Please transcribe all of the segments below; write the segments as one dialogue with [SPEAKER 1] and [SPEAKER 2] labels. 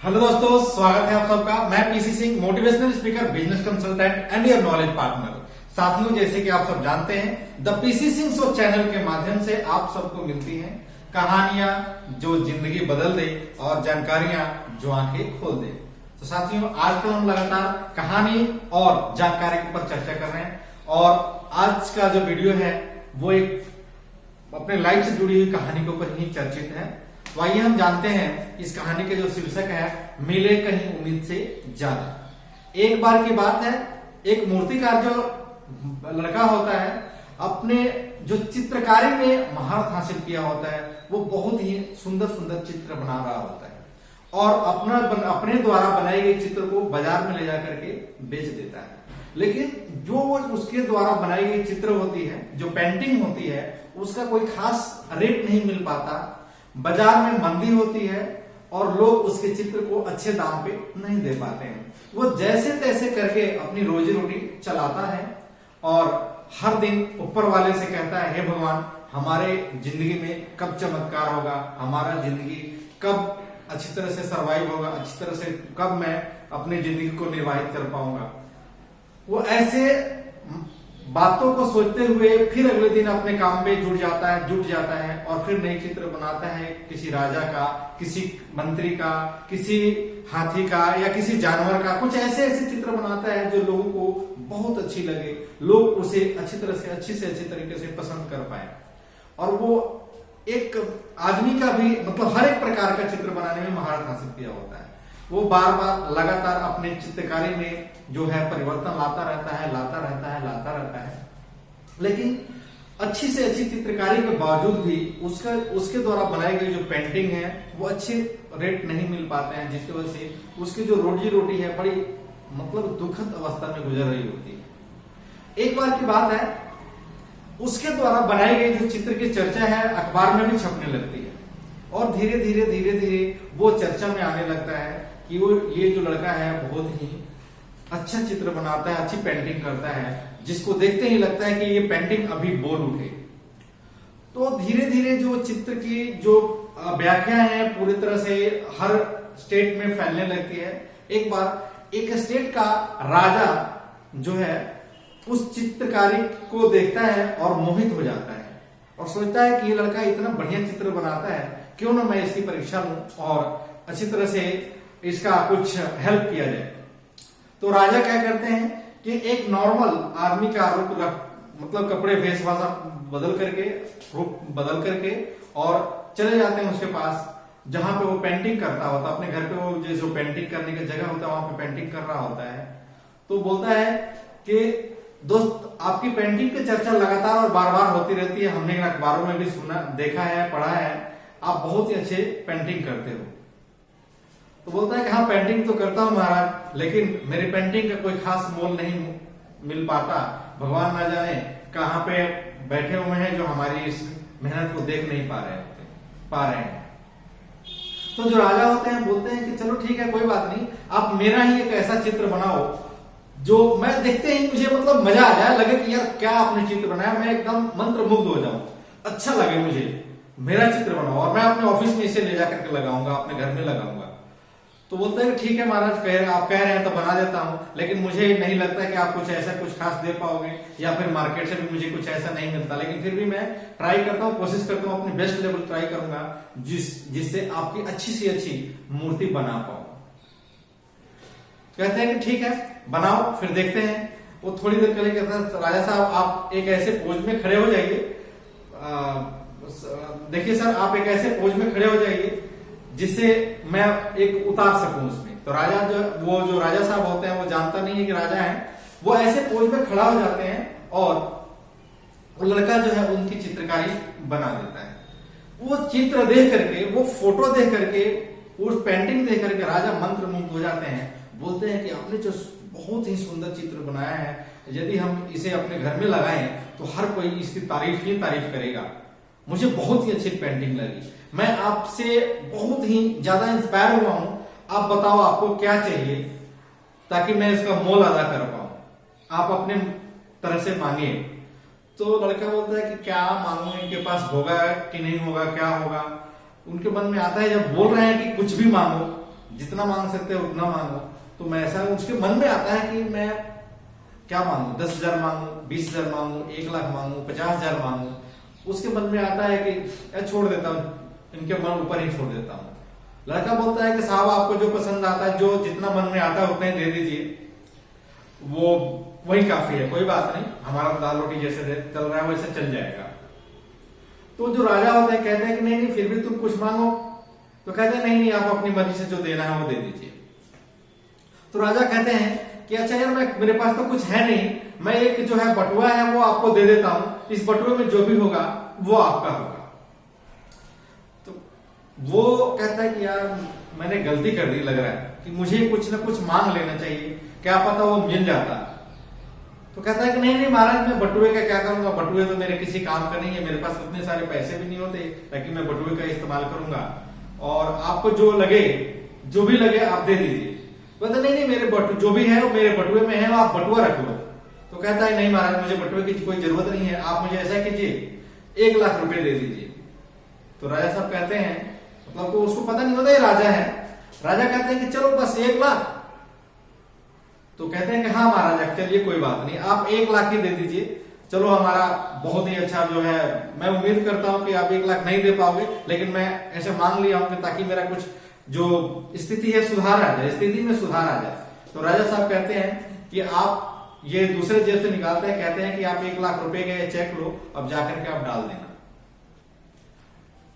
[SPEAKER 1] Hello दोस्तों, स्वागत है आप सबका। मैं PC Singh, motivational speaker, business consultant and your knowledge partner. साथियों, जैसे कि आप सब जानते हैं, the PC Singh show channel के माध्यम से आप सबको मिलती हैं कहानियां जो जिंदगी बदल दे और जानकारियां जो आंखें खोल दे। तो साथियों, आजकल हम लगातार कहानी और जानकारी के ऊपर चर्चा कर रहे हैं और आज का जो वीडियो है वो एक अपने लाइफ से जुड़ी हुई कहानी के ऊपर ही चर्चित है। तो आइए हम जानते हैं इस कहानी के जो शीर्षक है, मिले कहीं उम्मीद से ज्यादा। एक बार की बात है, एक मूर्तिकार जो लड़का होता है अपने जो चित्रकारी में महारत हासिल किया होता है, वो बहुत ही सुंदर सुंदर चित्र बना रहा होता है और अपने द्वारा बनाए गए चित्र को बाजार में ले जाकर के बेच देता है। लेकिन जो वो उसके द्वारा बनाई गई चित्र होती है, जो पेंटिंग होती है, उसका कोई खास रेट नहीं मिल पाता। बाजार में मंदी होती है और लोग उसके चित्र को अच्छे दाम पे नहीं दे पाते हैं। वो जैसे तैसे करके अपनी रोजी रोटी चलाता है और हर दिन ऊपर वाले से कहता है, हे भगवान, हमारे जिंदगी में कब चमत्कार होगा, हमारा जिंदगी कब अच्छी तरह से सरवाइव होगा, अच्छी तरह से कब मैं अपनी जिंदगी को निर्वाहित कर पाऊंगा। वो ऐसे बातों को सोचते हुए फिर अगले दिन अपने काम में जुट जाता है और फिर नई चित्र बनाता है किसी राजा का, किसी मंत्री का, किसी हाथी का या किसी जानवर का। कुछ ऐसे चित्र बनाता है जो लोगों को बहुत अच्छी लगे, लोग उसे अच्छी से अच्छी तरीके से पसंद कर पाए। और वो एक आदमी का भी मतलब हर एक प्रकार का चित्र बनाने में महारत हासिल किया होता है। वो बार बार लगातार अपने चित्रकारी में जो है परिवर्तन लाता रहता है। लेकिन अच्छी से अच्छी चित्रकारी के बावजूद भी उसके द्वारा बनाई गई जो पेंटिंग है वो अच्छे रेट नहीं मिल पाते हैं, जिसकी वजह से उसकी जो रोजी रोटी है बड़ी मतलब दुखद अवस्था में गुजर रही होती है। एक बार की बात है, उसके द्वारा बनाई गई जो चित्र की चर्चा है अखबार में भी छपने लगती है और धीरे धीरे वो चर्चा में आने लगता है कि वो ये जो लड़का है बहुत ही अच्छा चित्र बनाता है, अच्छी पेंटिंग करता है, जिसको देखते ही लगता है कि ये पेंटिंग अभी बोल उठे। तो धीरे धीरे जो चित्र की जो व्याख्या है पूरी तरह से हर स्टेट में फैलने लगती है। एक बार एक स्टेट का राजा जो है उस चित्रकारी को देखता है और मोहित हो जाता है और सोचता है कि ये लड़का इतना बढ़िया चित्र बनाता है, क्यों ना मैं इसकी परीक्षा लूं और अच्छी तरह से इसका कुछ हेल्प किया जाए। तो राजा क्या करते हैं कि एक नॉर्मल आदमी का रूप मतलब कपड़े वेशभूषा बदल करके और चले जाते हैं उसके पास जहां पे वो पेंटिंग करता होता है। अपने घर पे वो जो पेंटिंग करने की जगह होता है वहां पे पेंटिंग कर रहा होता है। तो बोलता है कि दोस्त, आपकी पेंटिंग की चर्चा लगातार और बार बार होती रहती है, हमने अखबारों में भी सुना, देखा है, पढ़ा है, आप बहुत ही अच्छे पेंटिंग करते हो। तो बोलता है कि हाँ, पेंटिंग तो करता हूं महाराज, लेकिन मेरी पेंटिंग का कोई खास मोल नहीं मिल पाता। भगवान ना जाने कहां पे बैठे हुए हैं जो हमारी इस मेहनत को देख नहीं पा रहे हैं। तो जो राजा होते हैं बोलते हैं कि चलो ठीक है, कोई बात नहीं, आप मेरा ही एक ऐसा चित्र बनाओ जो मैं देखते ही मुझे मतलब मजा आ जाए, लगे कि यार क्या आपने चित्र बनाया, मैं एकदम मंत्रमुग्ध हो जाऊं, अच्छा लगे मुझे, मेरा चित्र बनाओ और मैं अपने ऑफिस में इसे ले जाकर के लगाऊंगा, अपने घर में लगाऊंगा। तो बोलते हैं ठीक है महाराज, आप कह रहे हैं तो बना देता हूं, लेकिन मुझे नहीं लगता कि आप कुछ खास दे पाओगे या फिर मार्केट से भी मुझे कुछ ऐसा नहीं मिलता, लेकिन फिर भी मैं ट्राई करता हूं, कोशिश करता हूं, अपनी बेस्ट लेवल ट्राई करूंगा जिससे आपकी अच्छी से अच्छी मूर्ति बना पाऊं। कहते हैं कि ठीक है, बनाओ, फिर देखते हैं। वो थोड़ी देर के लिए कहता है, राजा साहब आप एक ऐसे पोज में खड़े हो जाइए, देखिए सर, आप एक ऐसे पोज में खड़े हो जाइए जिससे मैं एक उतार सकूं उसमें। तो राजा जो राजा साहब होते हैं वो जानता नहीं है कि राजा है, वो ऐसे पोज में खड़ा हो जाते हैं और वो लड़का जो है उनकी चित्रकारी बना देता है। वो चित्र देख करके, वो फोटो देख करके, उस पेंटिंग देख करके राजा मंत्रमुग्ध हो जाते हैं। बोलते हैं कि आपने जो बहुत ही सुंदर चित्र बनाया है, यदि हम इसे अपने घर में लगाएं तो हर कोई इसकी तारीफ करेगा। मुझे बहुत ही अच्छी पेंटिंग लगी, मैं आपसे बहुत ही ज्यादा इंस्पायर हुआ हूं। आप बताओ आपको क्या चाहिए ताकि मैं इसका मोल अदा कर पाऊं, आप अपने तरह से मांगिए। तो लड़का बोलता है कि क्या मांगू, इनके पास होगा कि नहीं होगा, क्या होगा। उनके मन में आता है, जब बोल रहे हैं कि कुछ भी मांगो, जितना मांग सकते हो उतना मांगो। तो मैं ऐसा उसके मन में आता है कि मैं क्या मांगू, 10,000 मांगू, 20,000 मांगू, 1,00,000 मांगू, 50,000 मांगू। उसके मन में आता है कि छोड़ देता हूँ, इनके मन ऊपर ही छोड़ देता हूँ। लड़का बोलता है कि साहब आपको जो पसंद आता है, जो जितना मन में आता है उतना ही दे दीजिए, वो वही काफी है, कोई बात नहीं, हमारा दाल रोटी जैसे चल रहा है वैसे चल जाएगा। तो जो राजा होते हैं कहते हैं कि नहीं नहीं फिर भी तुम कुछ मांगो। तो कहते हैं नहीं नहीं आप अपनी मर्जी से जो देना है वो दे दीजिए। तो राजा कहते हैं कि अच्छा यार मेरे पास तो कुछ है नहीं, मैं एक जो है बटुआ है वो आपको दे देता हूं, इस बटुए में जो भी होगा वो आपका होगा। तो वो कहता है कि यार मैंने गलती कर दी, लग रहा है कि मुझे कुछ ना कुछ मांग लेना चाहिए, क्या पता वो मिल जाता। तो कहता है कि नहीं नहीं महाराज मैं बटुए का क्या करूंगा, बटुए तो मेरे किसी काम का नहीं है, मेरे पास उतने सारे पैसे भी नहीं होते ताकि मैं बटुए का इस्तेमाल करूंगा, और आपको जो लगे जो भी लगे आप दे दीजिए। कहता नहीं नहीं मेरे बटुए जो भी है वो मेरे बटुए में है, आप बटुआ रख लो। तो कहता है नहीं महाराज मुझे बटुए की कोई जरूरत नहीं है, आप मुझे ऐसा कीजिए 1,00,000 रुपए दे दीजिए। तो राजा साहब कहते हैं, मतलब उसको पता नहीं होता ये राजा है, राजा कहते हैं कि चलो बस 1,00,000। तो कहते हैं कि हाँ महाराजा चलिए कोई बात नहीं, आप 1,00,000 ही दे दीजिए, चलो हमारा बहुत ही अच्छा जो है, मैं उम्मीद करता हूं कि आप 1,00,000 नहीं दे पाओगे, लेकिन मैं ऐसे मांग लिया हूं ताकि मेरा कुछ जो स्थिति है सुधार आ जाए, स्थिति में सुधार आ जाए। तो राजा साहब कहते हैं कि आप ये दूसरे जेब से निकालते हैं, कहते हैं कि आप 1,00,000 रुपए का चेक लो, अब जाकर के आप डाल देना,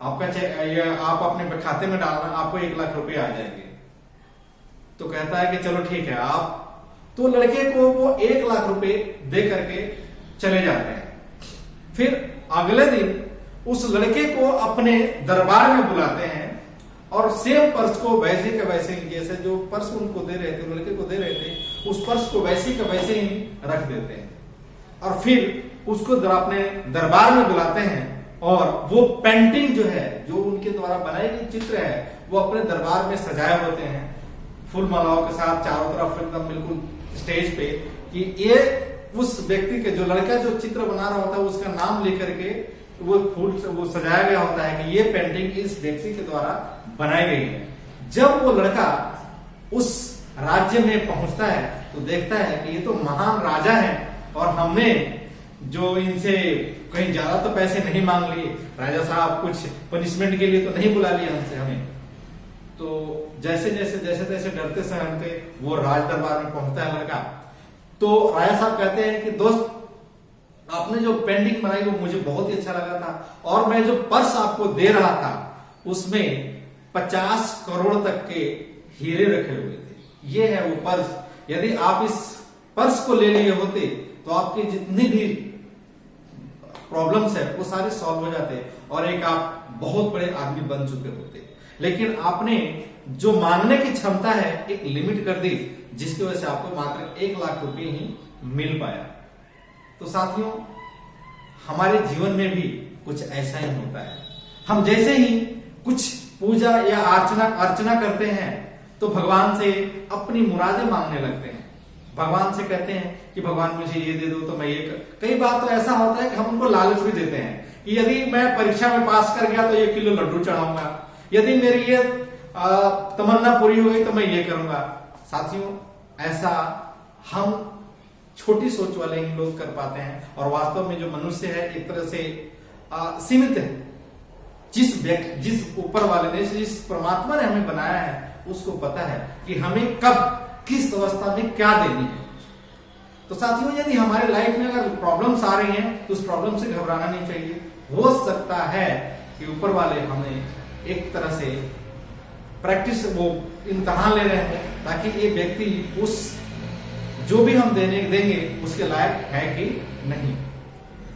[SPEAKER 1] आपका चेक ये आप अपने खाते में डालना, आपको 1,00,000 रुपए आ जाएंगे। तो कहता है कि चलो ठीक है आप, तो लड़के को वो 1,00,000 रुपए दे करके चले जाते हैं। फिर अगले दिन उस लड़के को अपने दरबार में बुलाते हैं और सेम पर्स को वैसे का वैसे ही, जैसे जो पर्स उनको दे रहे थे, लड़के को दे रहे थे, उस पर्स को वैसे का वैसे ही रख देते हैं। और फिर उसको अपने दरबार में बुलाते हैं और वो पेंटिंग जो है, जो उनके द्वारा बनाई गई चित्र है, वो अपने दरबार में सजाए होते हैं फूल मालाओं के साथ, चारों तरफ एकदम बिल्कुल स्टेज पे, कि ये उस व्यक्ति के जो लड़का जो चित्र बना रहा होता है उसका नाम लेकर के वो फूल वो सजाया गया होता है कि ये पेंटिंग इस व्यक्ति के द्वारा बनाई गई है। जब वो लड़का उस राज्य में पहुंचता है तो देखता है कि ये तो महान राजा है और हमने जो इनसे कहीं ज्यादा तो पैसे नहीं मांग लिए, राजा साहब कुछ पनिशमेंट के लिए तो नहीं बुला लिया हमसे हमें। तो जैसे जैसे डरते सहमते वो राज दरबार में पहुंचता है लड़का। तो राजा साहब कहते हैं कि दोस्त आपने जो पेंटिंग बनाई वो मुझे बहुत ही अच्छा लगा था, और मैं जो पर्स आपको दे रहा था उसमें 50 करोड़ तक के हीरे रखे हुए थे, ये है वो पर्स। यदि आप इस पर्स को ले लिए होते तो आपके जितनी भी प्रॉब्लम्स है वो सारे सॉल्व हो जाते और एक आप बहुत बड़े आदमी बन चुके होते। लेकिन आपने जो मांगने की क्षमता है एक लिमिट कर दी, जिसकी वजह से आपको मात्र 1,00,000 रुपए ही मिल पाया। तो साथियों हमारे जीवन में भी कुछ ऐसा ही होता है। हम जैसे ही कुछ पूजा या अर्चना करते हैं तो भगवान से अपनी मुरादें मांगने लगते हैं, भगवान से कहते हैं कि भगवान मुझे ये दे दो तो मैं ये कई बार तो ऐसा होता है कि हम उनको लालच भी देते हैं कि यदि मैं परीक्षा में पास कर गया तो 1 किलो लड्डू चढ़ाऊंगा, यदि मेरी ये तमन्ना पूरी हो गई तो मैं ये करूंगा। साथियों ऐसा हम छोटी सोच वाले ही लोग कर पाते हैं, और वास्तव में जो मनुष्य है एक तरह से सीमित है। जिस ऊपर वाले ने, जिस परमात्मा ने हमें बनाया है उसको पता है कि हमें कब किस अवस्था में क्या देनी है। तो साथियों यदि हमारे लाइफ में अगर प्रॉब्लम्स आ रही हैं तो उस प्रॉब्लम से घबराना नहीं चाहिए। हो सकता है कि ऊपर वाले हमें एक तरह से प्रैक्टिस वो इम्तहान ले रहे हैं ताकि ये व्यक्ति उस जो भी हम देंगे उसके लायक है कि नहीं।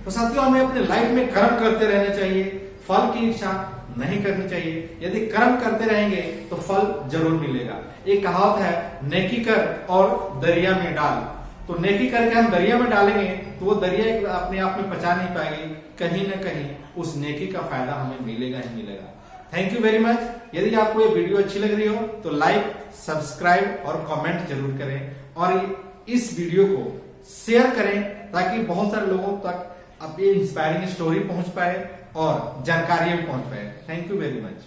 [SPEAKER 1] तो साथियों हमें अपने लाइफ में कर्म करते रहना चाहिए, फल की इच्छा नहीं करनी चाहिए। यदि कर्म करते रहेंगे तो फल जरूर मिलेगा। एक कहावत है, नेकी कर और दरिया में डाल। तो नेकी करके हम दरिया में डालेंगे तो वो दरिया अपने आप में पचा नहीं पाएगी, कहीं ना कहीं उस नेकी का फायदा हमें मिलेगा ही मिलेगा। Thank you very much. यदि आपको ये वीडियो अच्छी लग रही हो तो लाइक, सब्सक्राइब और कमेंट जरूर करें, और इस वीडियो को शेयर करें ताकि बहुत सारे लोगों तक अब ये इंस्पायरिंग स्टोरी पहुंच पाए और जानकारी भी पहुंच पाए। Thank you very much.